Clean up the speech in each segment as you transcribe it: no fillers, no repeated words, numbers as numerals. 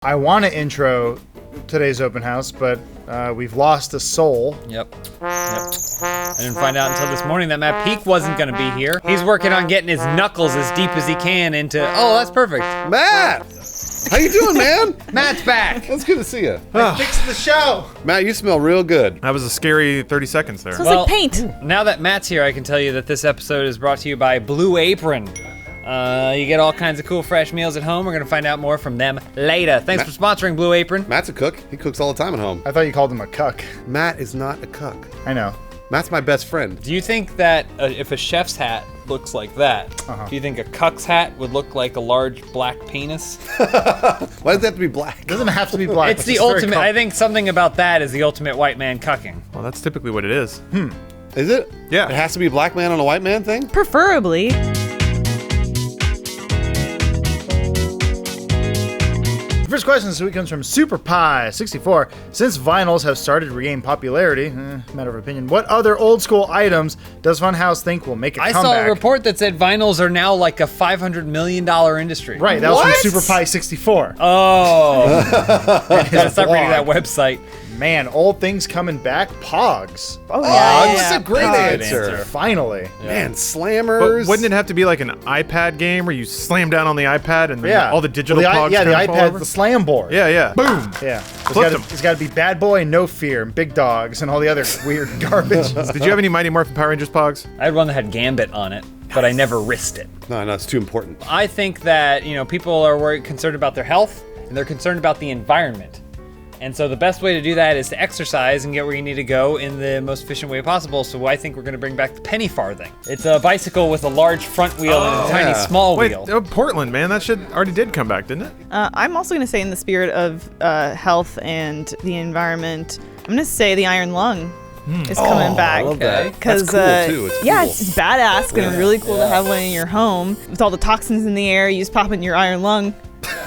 I want to intro today's open house, but we've lost a soul. Yep. I didn't find out until this morning that Matt Peak wasn't going to be here. He's working on getting his knuckles as deep as he can into... Oh, that's perfect. Matt! How you doing, man? Matt's back. That's good to see you. I fixed the show. Matt, you smell real good. That was a scary 30 seconds there. Smells like paint. Now that Matt's here, I can tell you that this episode is brought to you by Blue Apron. You get all kinds of cool fresh meals at home. We're going to find out more from them later. Thanks for sponsoring Blue Apron. Matt's a cook. He cooks all the time at home. I thought you called him a cuck. Matt is not a cook. I know. Matt's my best friend. Do you think that if a chef's hat looks like that, do you think a cuck's hat would look like a large black penis? Why does it have to be black? It doesn't have to be black. It's the ultimate. I think something about that is the ultimate white man cucking. Well, that's typically what it is. Is it? Yeah. It has to be a black man on a white man thing? Preferably. First question this week comes from SuperPie64. Since vinyls have started to regain popularity, matter of opinion, what other old school items does Funhaus think will make a I comeback? saw a report that said vinyls are now like a $500 million industry. Right, that was from SuperPie64. Oh. Gotta stop reading that website. Man, old things coming back. Pogs. Oh, That's a great Good answer. Finally. Man, But slammers. wouldn't it have to be like an iPad game where you slam down on the iPad and then Yeah. all the digital Well, pogs the kind of fall iPad's over? the slam board. Yeah. Boom. Yeah. Flipped 'em. It's got to be Bad Boy and No Fear and Big Dogs and all the other weird garbage. Did you have any Mighty Morphin Power Rangers pogs? I had one that had Gambit on it, but I never risked it. No, it's too important. I think that, people are concerned about their health and they're concerned about the environment. And so the best way to do that is to exercise and get where you need to go in the most efficient way possible. So I think we're going to bring back the penny farthing. It's a bicycle with a large front wheel and a tiny small Wait, wheel. Portland, man. That shit already did come back, didn't it? I'm also going to say in the spirit of health and the environment, I'm going to say the iron lung is coming back. I love that. Because That's cool, too. It's yeah, cool. it's badass and really cool to have one in your home. With all the toxins in the air, you just pop in your iron lung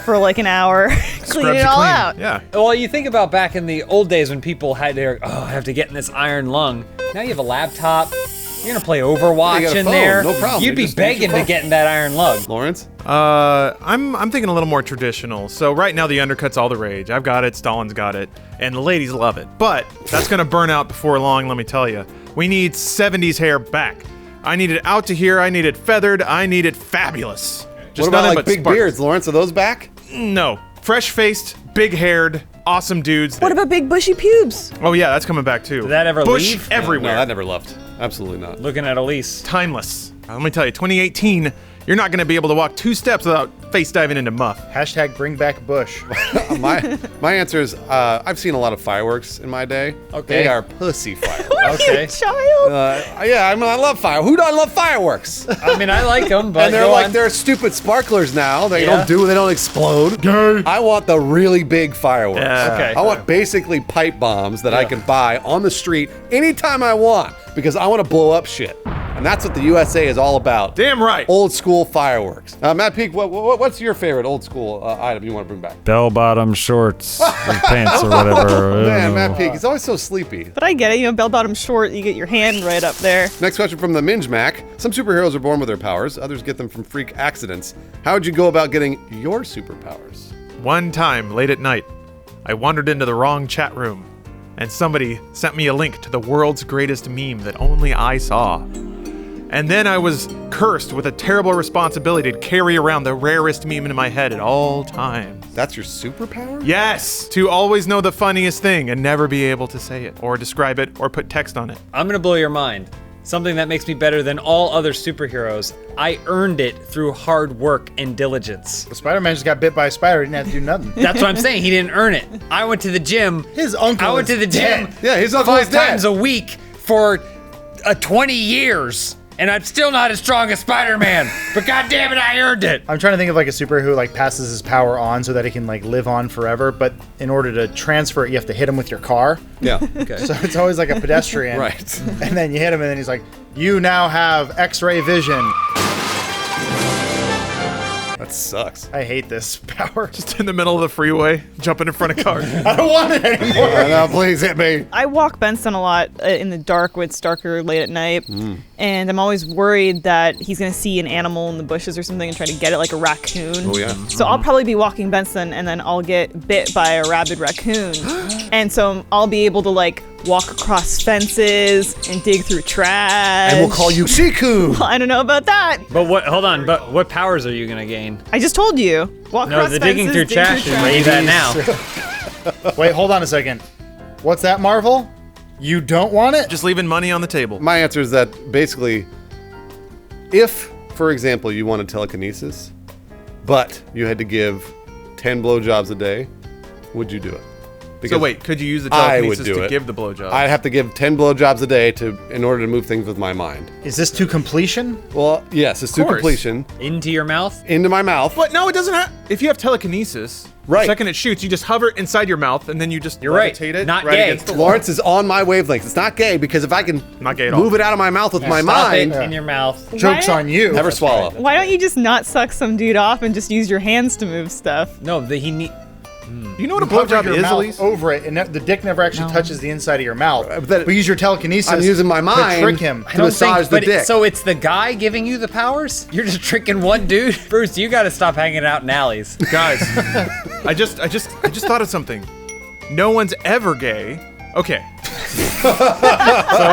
for like an hour, clean Scrubs it you all clean. out. Yeah. Well, you think about back in the old days when people had their, I have to get in this iron lung. Now you have a laptop. You're going to play Overwatch You got a in phone, there. no problem. You'd You be just use your begging to phone. get in that iron lung. Lawrence? I'm thinking a little more traditional. So right now the undercut's all the rage. I've got it, Stalin's got it, and the ladies love it. But that's gonna burn out before long, let me tell you. We need 70s hair back. I need it out to here, I need it feathered, I need it fabulous. Just What about nothing like but big sparks. beards, Lawrence? Are those back? No. Fresh-faced, big-haired, awesome dudes. What about big bushy pubes? Oh yeah, that's coming back too. Did that ever Bush leave? everywhere. No, that never left. Absolutely not. Looking at Elise. Timeless. Let me tell you, 2018, you're not gonna be able to walk 2 steps without face diving into muff. Hashtag bring back Bush. My answer is I've seen a lot of fireworks in my day. Okay. They are pussy fireworks. Okay. Child. I love fire. Who doesn't love fireworks? I mean, I like them, but And they're go like on. they're stupid sparklers now. They Yeah. they don't explode. I want the really big fireworks. Yeah. Okay. I want basically pipe bombs that I can buy on the street anytime I want because I want to blow up shit. And that's what the USA is all about. Damn right. Old school fireworks. Matt Peak, what's your favorite old school item you want to bring back? Bell-bottom shorts or pants or whatever. Man, Matt Peak, he's always so sleepy. But I get it, bell-bottom short, you get your hand right up there. Next question from the Minge Mac. Some superheroes are born with their powers. Others get them from freak accidents. How would you go about getting your superpowers? One time, late at night, I wandered into the wrong chat room, and somebody sent me a link to the world's greatest meme that only I saw. And then I was cursed with a terrible responsibility to carry around the rarest meme in my head at all times. That's your superpower? Yes! To always know the funniest thing and never be able to say it, or describe it, or put text on it. I'm going to blow your mind. Something that makes me better than all other superheroes. I earned it through hard work and diligence. Spider-Man just got bit by a spider. He didn't have to do nothing. That's what I'm saying. He didn't earn it. I went to the gym. His uncle I went is to the gym dead. Yeah, his uncle 5 is dead. times a week for 20 years. And I'm still not as strong as Spider-Man. But goddamn it, I earned it. I'm trying to think of like a superhero who like passes his power on so that he can like live on forever. But in order to transfer it, you have to hit him with your car. Yeah. Okay. So it's always like a pedestrian. Right. And then you hit him and then he's like, you now have X-ray vision. That sucks. I hate this power. Just in the middle of the freeway, jumping in front of cars. I don't want it anymore. No, please hit me. I walk Benson a lot in the dark when it's darker late at night, and I'm always worried that he's gonna see an animal in the bushes or something and try to get it, like a raccoon. Oh, yeah. So I'll probably be walking Benson, and then I'll get bit by a rabid raccoon, and so I'll be able to like walk across fences and dig through trash. And we'll call you Siku. I don't know about that. But what? Hold on. But what powers are you gonna gain? I just told you. Walk No, across the fences, digging through dig trash is where you at now. Wait, hold on a second. What's that, Marvel? You don't want it? Just leaving money on the table. My answer is that basically, if, for example, you wanted telekinesis, but you had to give 10 blowjobs a day, would you do it? So wait, could you use the I would telekinesis do to it. give the blowjob? I'd have to give 10 blowjobs a day in order to move things with my mind. Is this to completion? Well, yes, it's to course. completion. Into your mouth. Into my mouth. But no, it doesn't have. If you have telekinesis, Right. the second it shoots, you just hover it inside your mouth, and then you just You're right. levitate it Not right gay. against the wall. Lawrence is on my wavelength. It's not gay because if I can Not gay at all. move it out of my mouth with my Stop mind, it in your mouth. Joke's Why- on you. never swallow. Why don't you just not suck some dude off and just use your hands to move stuff? No, he need. You know what a Hover blowjob your is, mouth Elise? over it, and the dick never actually touches the inside of your mouth. but use your telekinesis. I'm using my to mind trick him. to massage the but dick. so it's the guy giving you the powers? You're just tricking one dude? Bruce, you gotta stop hanging out in alleys. Guys, I just thought of something. No one's ever gay. Okay. So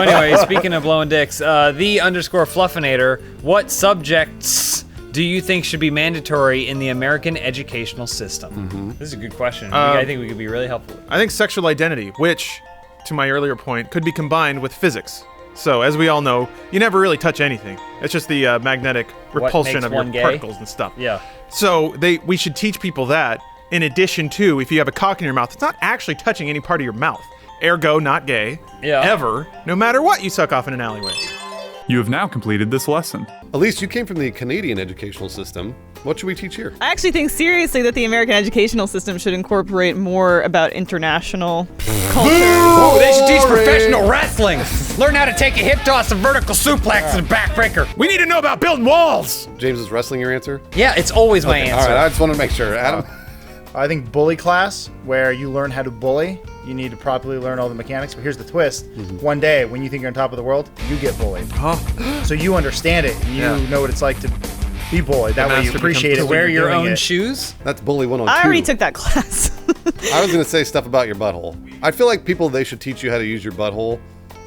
anyway, speaking of blowing dicks, the_Fluffinator, what subjects do you think should be mandatory in the American educational system? This is a good question. I think we could be really helpful. I think sexual identity, which, to my earlier point, could be combined with physics. So, as we all know, you never really touch anything. It's just the magnetic repulsion makes of your one gay? particles and stuff. Yeah. So, we should teach people that, in addition to, if you have a cock in your mouth, it's not actually touching any part of your mouth. Ergo, not gay. Yeah. Ever, no matter what you suck off in an alleyway. You have now completed this lesson. Elise, you came from the Canadian educational system. What should we teach here? I actually think seriously that the American educational system should incorporate more about international culture. Oh, they should teach professional wrestling. Learn how to take a hip toss, a vertical suplex, and a backbreaker. We need to know about building walls! James, is wrestling your answer? Yeah, it's always my All answer. right, I just want to make sure. Adam? I think bully class, where you learn how to bully. You need to properly learn all the mechanics. But here's the twist. One day, when you think you're on top of the world, you get bullied. So you understand it. And you know what it's like to be bullied. That way you master appreciate becomes it. To when wear you're your doing own it. shoes? That's bully 102. I already took that class. I was going to say stuff about your butthole. I feel like they should teach you how to use your butthole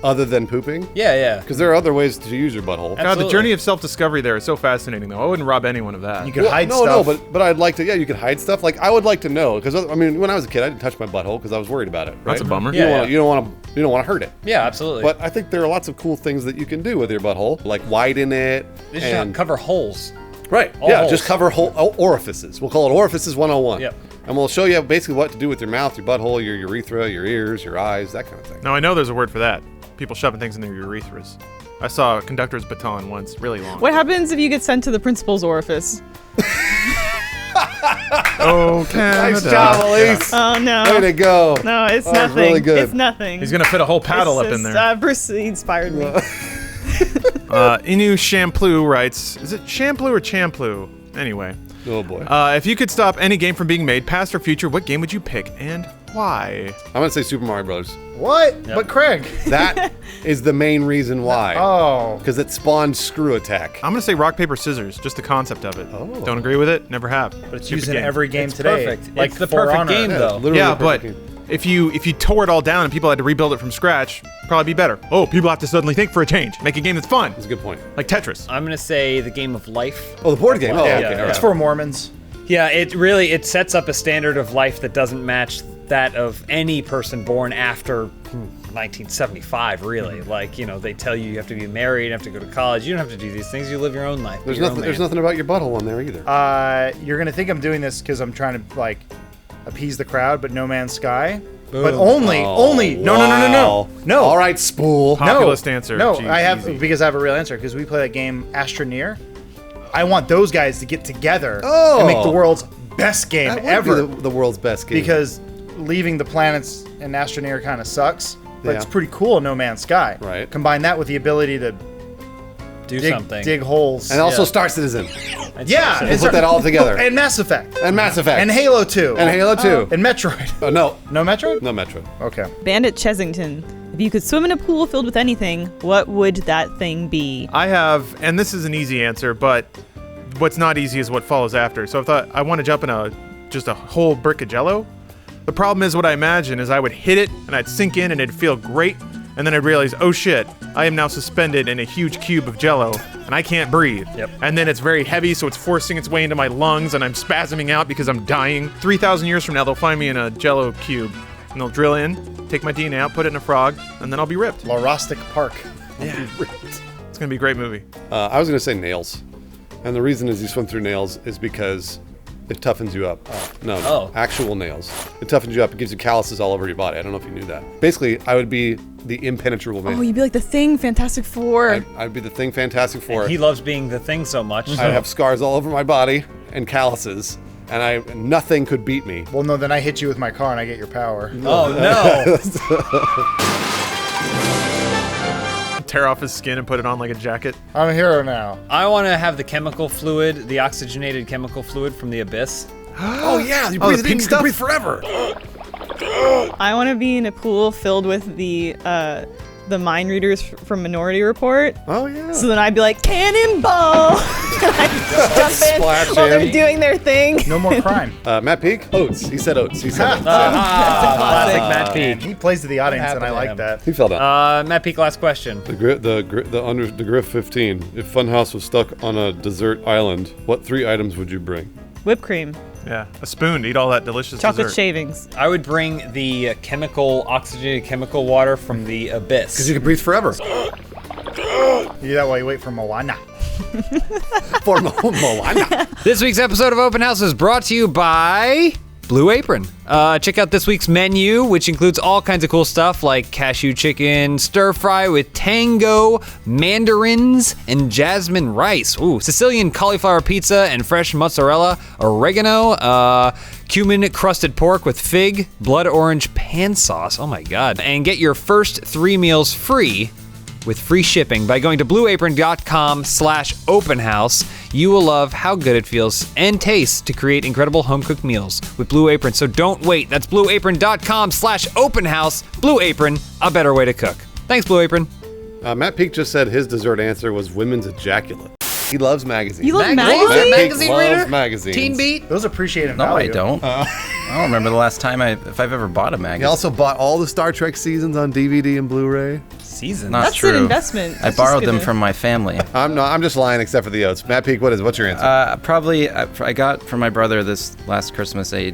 other than pooping. Yeah, yeah. Because there are other ways to use your butthole. God, the Absolutely. journey of self-discovery there is so fascinating, though. I wouldn't rob anyone of that. You could hide no, stuff. but I'd like to. Yeah, you could hide stuff. Like I would like to know because I mean, when I was a kid, I didn't touch my butthole because I was worried about it. Right? That's a bummer. You don't Yeah, wanna- yeah. You don't want to hurt it. Yeah, absolutely. But I think there are lots of cool things that you can do with your butthole, like widen it They should and cover holes. right. all Yeah, holes. just cover orifices. We'll call it orifices 101. Yep. And we'll show you basically what to do with your mouth, your butthole, your urethra, your ears, your eyes, that kind of thing. Now, I know there's a word for that. People shoving things in their urethras. I saw a conductor's baton once, really long. What happens if you get sent to the principal's orifice? Oh, Canada. Nice job, Elise. Oh no. Way to go. No, it's That was nothing. really good. It's nothing. He's gonna fit a whole paddle It's up in just, there. Bruce inspired me. Inu Shampoo writes, is it Shampoo or Champloo? Anyway, Oh boy. if you could stop any game from being made, past or future, what game would you pick and why? I'm gonna say Super Mario Bros. What? But Craig. That is the main reason why. Oh. Because it spawned Screw Attack. I'm gonna say rock, paper, scissors, just the concept of it. Oh. Don't agree with it? Never have. But it's Stupid used in game. every game It's today. perfect. Like It's the For perfect Honor. game, Yeah, though. literally Yeah, the but perfect game. if you tore it all down and people had to rebuild it from scratch, probably be better. Oh, people have to suddenly think for a change. Make a game that's fun, That's a good point. like Tetris. I'm gonna say the game of life. Oh, the board game. Oh, Yeah, okay. yeah. All right. It's for Mormons. Yeah, it sets up a standard of life that doesn't match that of any person born after 1975. Really, like they tell you have to be married, you have to go to college. You don't have to do these things. You live your own life. There's Be your own nothing. There's man. nothing about your butthole on there either. You're gonna think I'm doing this because I'm trying to like appease the crowd, but No Man's Sky. But only. No. All right, spool. Populist answer. No, Jeez, I have easy. because I have a real answer because we play that game Astroneer. I want those guys to get together Oh. and make the world's best game That would ever. be the world's best game. Because leaving the planets in Astroneer kind of sucks, but Yeah. it's pretty cool in No Man's Sky. Right. Combine that with the ability to Do something. dig holes. And also Star Citizen. yeah, We'll put that all together. And Mass Effect. And Mass Effect. And Halo 2. And Halo 2. And Metroid. Oh, no. No Metroid? No Metroid. Okay. Bandit Chesington. If you could swim in a pool filled with anything, what would that thing be? I have, and this is an easy answer, but what's not easy is what follows after. So I thought I want to jump in just a whole brick of Jello. The problem is what I imagine is I would hit it and I'd sink in and it'd feel great, and then I'd realize, oh shit, I am now suspended in a huge cube of Jello and I can't breathe. Yep. And then it's very heavy, so it's forcing its way into my lungs and I'm spasming out because I'm dying. 3,000 years from now, they'll find me in a Jello cube and they'll drill in, take my DNA out, put it in a frog, and then I'll be ripped. Larostic Park. Yeah. It's gonna be a great movie. I was going to say nails. And the reason is you swim through nails is because it toughens you up. No, actual nails. It toughens you up. It gives you calluses all over your body. I don't know if you knew that. Basically, I would be the impenetrable man. Oh, you'd be like the Thing, Fantastic Four. I'd be the Thing Fantastic Four. He loves being the Thing so much. I'd have scars all over my body and calluses, and nothing could beat me. Well, no, then I hit you with my car and I get your power. Oh no! Tear off his skin and put it on like a jacket. I'm a hero now. I want to have the chemical fluid, the oxygenated chemical fluid from the abyss. Oh yeah, you Oh, breathe the it in, pink you stuff? can breathe forever. I want to be in a pool filled with the mind readers from Minority Report. Oh yeah. So then I'd be like, cannonball! Jump Splash in while they're in. doing their thing. No more crime. Matt Peak? Oats. He said oats. He said oats. Classic Matt And Peak. he plays to the audience, and I happened to like him? that. He fell down. Matt Peak, last question. The Griff 15. If Funhaus was stuck on a desert island, what 3 items would you bring? Whipped cream, Yeah, a spoon to eat all that delicious chocolate dessert. shavings. I would bring the oxygenated chemical water from the abyss. Because you can breathe forever. You do that while you wait for Moana. For Moana. This week's episode of Open House is brought to you by Blue Apron. Check out this week's menu, which includes all kinds of cool stuff like cashew chicken, stir fry with tango, mandarins, and jasmine rice. Ooh, Sicilian cauliflower pizza and fresh mozzarella, oregano, cumin crusted pork with fig, blood orange pan sauce. Oh my God. And get your first 3 meals free with free shipping by going to blueapron.com/openhouse. You will love how good it feels and tastes to create incredible home-cooked meals with Blue Apron. So don't wait. That's blueapron.com/openhouse. Blue Apron, a better way to cook. Thanks, Blue Apron. Matt Peak just said his dessert answer was women's ejaculate. He loves magazines. You love Mag- magazines? Matt Peak Magazine loves reader? magazines. Teen Beat? Those appreciate in No, I value. don't. I don't remember the last time if I've ever bought a He magazine. also bought all the Star Trek seasons on DVD and Blu-ray. Season. Not That's true. an investment. I That's borrowed just them gonna- from my family. I'm just lying except for the oats. Matt Peak, what's your answer? Probably, I got from my brother this last Christmas a